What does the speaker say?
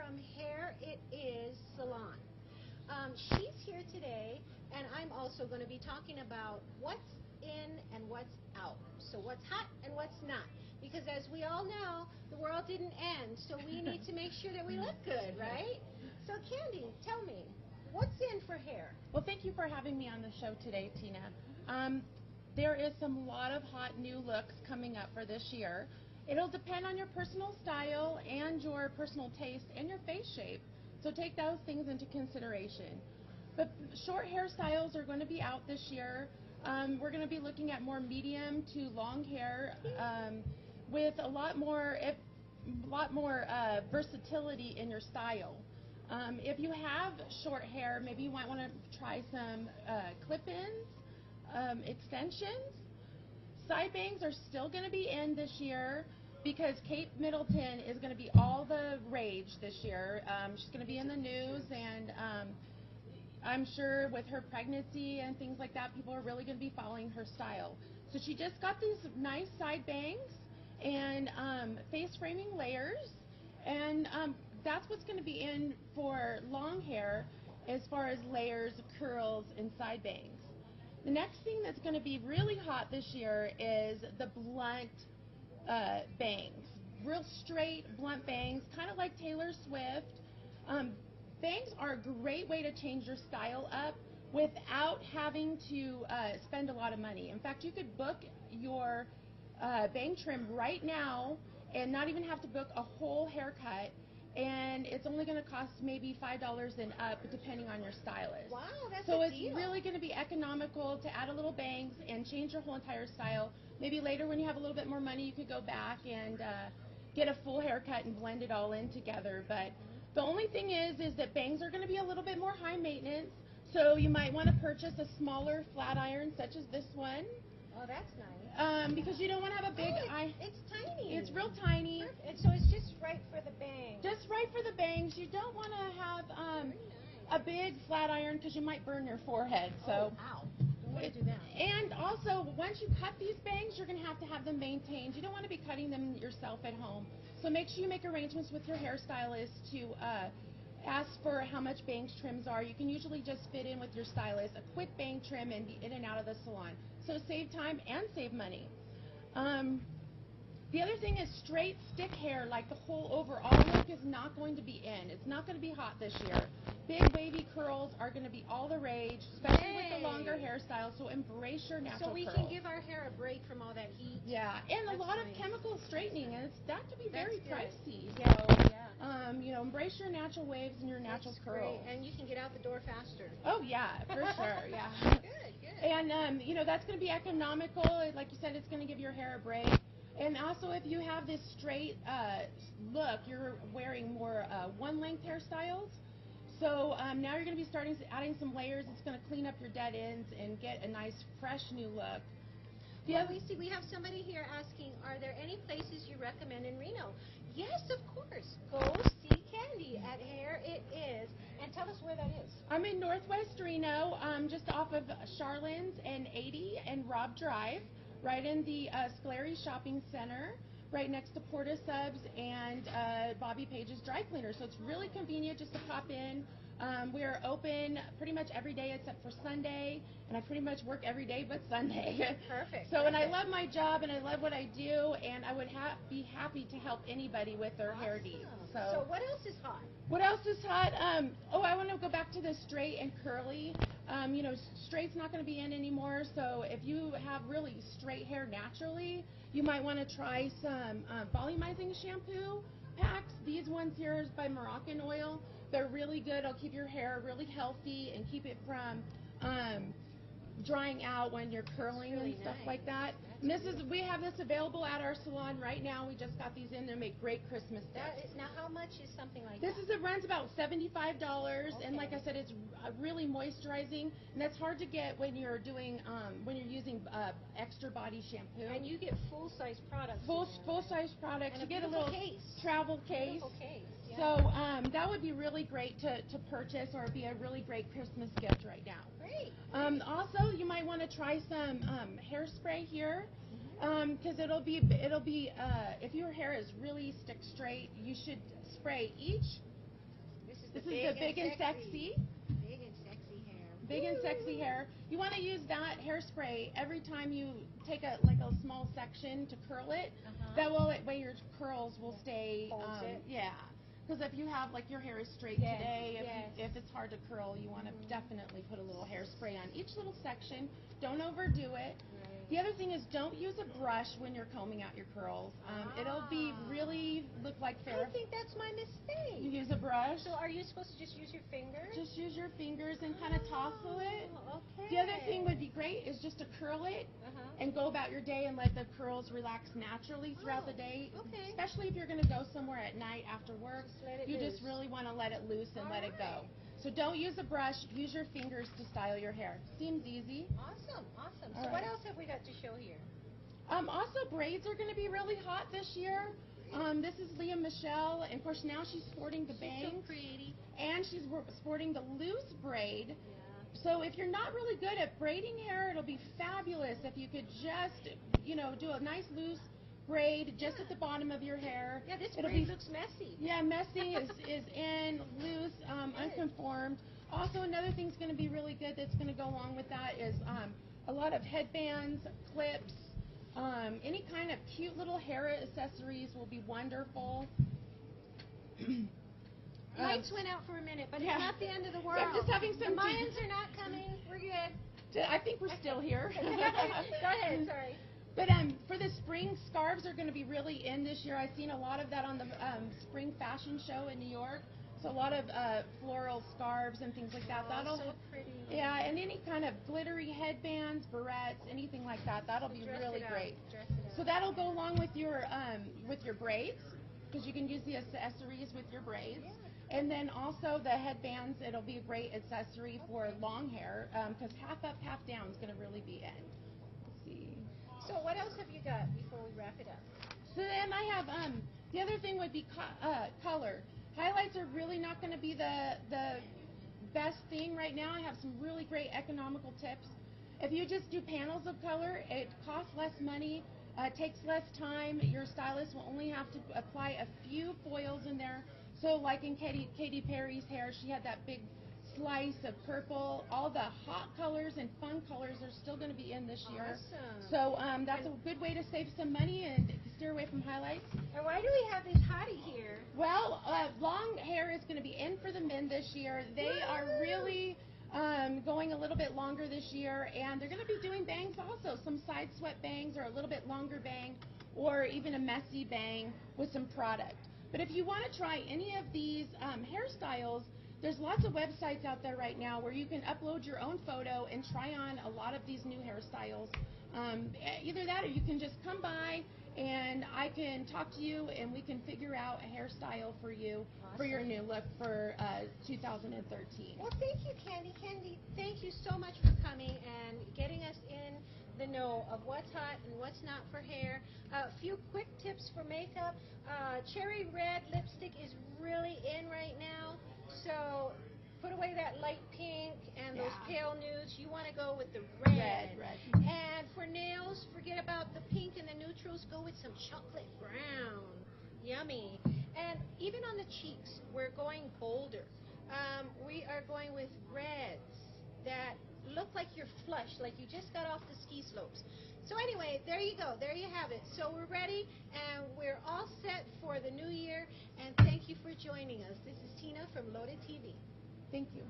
from Hair It Is Salon. She's here today, and I'm also going to be talking about what's in and what's out. So what's hot and what's not. Because as we all know, the world didn't end, so we need to make sure that we look good, right? So Candy, tell me, what's in for hair? Well, thank you for having me on the show today, Tina. There is a lot of hot new looks coming up for this year. It'll depend on your personal style and your personal taste and your face shape. So take those things into consideration. But short hairstyles are going to be out this year. We're going to be looking at more medium to long hair with a lot more versatility in your style. If you have short hair, maybe you might want to try some clip-ins, extensions. Side bangs are still going to be in this year because Kate Middleton is going to be all the rage this year. She's going to be in the news, and I'm sure with her pregnancy and things like that, people are really going to be following her style. So she just got these nice side bangs and face framing layers, and that's what's going to be in for long hair as far as layers, curls, and side bangs. The next thing that's going to be really hot this year is the blunt bangs. Real straight, blunt bangs, kind of like Taylor Swift. Bangs are a great way to change your style up without having to spend a lot of money. In fact, you could book your bang trim right now and not even have to book a whole haircut, and it's only going to cost maybe $5 and up depending on your stylist. Wow, that's so a it's deal. really going to be economical to add a little bangs and change your whole entire style. Maybe later when you have a little bit more money, you could go back and get a full haircut and blend it all in together. But the only thing is that bangs are going to be a little bit more high maintenance, so you might want to purchase a smaller flat iron such as this one. Oh, that's nice. Because you don't want to have a big It's tiny. It's real tiny. Perfect. And so it's just right for the bangs. Just right for the bangs. You don't want to have a big flat iron because you might burn your forehead. So ow. Don't want to do that. And also, once you cut these bangs, you're going to have them maintained. You don't want to be cutting them yourself at home. So make sure you make arrangements with your hairstylist to ask for how much bangs trims are. You can usually just fit in with your stylist a quick bang trim and be in and out of the salon. So save time and save money. The other thing is straight stick hair, like the whole overall look, is not going to be in. It's not going to be hot this year. Big wavy curls are going to be all the rage, especially with the longer hairstyle, so embrace your natural curls. So we can give our hair a break from all that heat. Yeah, and a lot of chemical straightening, and that could be very pricey. So, you know, embrace your natural waves and your natural curls. Great. And you can get out the door faster. Oh, yeah, for sure, yeah. Good. And, you know, that's going to be economical. Like you said, it's going to give your hair a break. And also, if you have this straight look, you're wearing more one-length hairstyles. So now you're going to be adding some layers. It's going to clean up your dead ends and get a nice, fresh new look. We have somebody here asking, are there any places you recommend in Reno? Yes, of course. Go see Candy at Hair It Is. And tell us where that is. I'm in Northwest Reno, just off of Charlins and 80 and Robb Drive, right in the Scolari Shopping Center, right next to Porta Subs and Bobby Page's Dry Cleaner. So it's really convenient just to pop in. We are open pretty much every day except for Sunday, and I pretty much work every day but Sunday. Perfect. So, and I love my job, and I love what I do, and I would be happy to help anybody with their hair needs. So what else is hot? What else is hot? I want to go back to the straight and curly. You know, straight's not going to be in anymore, so if you have really straight hair naturally, you might want to try some volumizing shampoo packs. These ones here is by Moroccan Oil. They're really good. It'll keep your hair really healthy and keep it from drying out when you're curling and stuff like that. And we have this available at our salon right now. We just got these in. They make great Christmas gifts. Now, how much is something like this? It runs about $75, and like I said, it's really moisturizing, and that's hard to get when you're doing when you're using extra body shampoo. And you get full-size products. Full-size products. And you get a little travel case. Yeah. So that would be really great to purchase, or be a really great Christmas gift right now. Great. Also, you might want to try some hairspray here, because it'll be if your hair is really stick straight, you should spray each This is the big and sexy. Big and sexy hair. Big and sexy hair. You want to use that hairspray every time you take a small section to curl it. That way your curls will stay. Yeah. Because if you have your hair is straight today, if it's hard to curl, you want to definitely put a little hairspray on each little section. Don't overdo it. The other thing is don't use a brush when you're combing out your curls. It'll really look like I think that's my mistake. You use a brush. So are you supposed to just use your fingers? Just use your fingers and kind of tousle it. Okay. The other thing would be great is just to curl it and go about your day and let the curls relax naturally throughout the day. Okay. Especially if you're going to go somewhere at night after work. You just really want to let it loose and let it go. So don't use a brush, use your fingers to style your hair. Seems easy. Awesome. So what else have we got to show here? Also, braids are going to be really hot this year. This is Leah Michelle, and of course now she's sporting the bangs. So pretty. And she's sporting the loose braid. Yeah. So if you're not really good at braiding hair, it'll be fabulous if you could just, do a nice loose braid just at the bottom of your hair. Yeah, this braid looks messy. Yeah, messy is in, loose, unconformed. Also, another thing's going to be really good that's going to go along with that is a lot of headbands, clips, any kind of cute little hair accessories will be wonderful. Lights went out for a minute, but it's not the end of the world. So I'm just having some. The Mayans are not coming. We're good. I think we're still here. Go ahead. Sorry. But for the spring, scarves are going to be really in this year. I've seen a lot of that on the spring fashion show in New York. So a lot of floral scarves and things like that. That'll so pretty. Yeah, and any kind of glittery headbands, barrettes, anything like that. That'll be really great. So that'll go along with your braids, because you can use the accessories with your braids. Yeah. And then also the headbands. It'll be a great accessory for long hair, because half up, half down is going to really be in. Let's see. So what else have you got before we wrap it up? So then I have the other thing would be color. Highlights are really not going to be the best thing right now. I have some really great economical tips. If you just do panels of color, it costs less money, takes less time. Your stylist will only have to apply a few foils in there. So like in Katy Perry's hair, she had that big slice of purple. All the hot colors and fun colors are still going to be in this year. Awesome. So that's a good way to save some money and steer away from highlights. And why do we have this hottie here? Well, long hair is going to be in for the men this year. They are really going a little bit longer this year, and they're going to be doing bangs also. Some side swept bangs or a little bit longer bang, or even a messy bang with some product. But if you want to try any of these hairstyles, there's lots of websites out there right now where you can upload your own photo and try on a lot of these new hairstyles. Either that or you can just come by and I can talk to you and we can figure out a hairstyle for you for your new look for 2013. Well, thank you, Candy. Candy, thank you so much for coming and getting us in the know of what's hot and what's not for hair. A few quick tips for makeup. Cherry red lipstick is really in right now. So put away that light pink and those pale nudes. You want to go with the red. And for nails, forget about the pink and the neutrals. Go with some chocolate brown. Yummy. And even on the cheeks, we're going bolder. We are going with reds that look like you're flush, like you just got off the ski slopes. So anyway, there you go. There you have it. So we're ready, and we're all set for the new year. And thank you for joining us. This is Tina from LoadedTV. Thank you.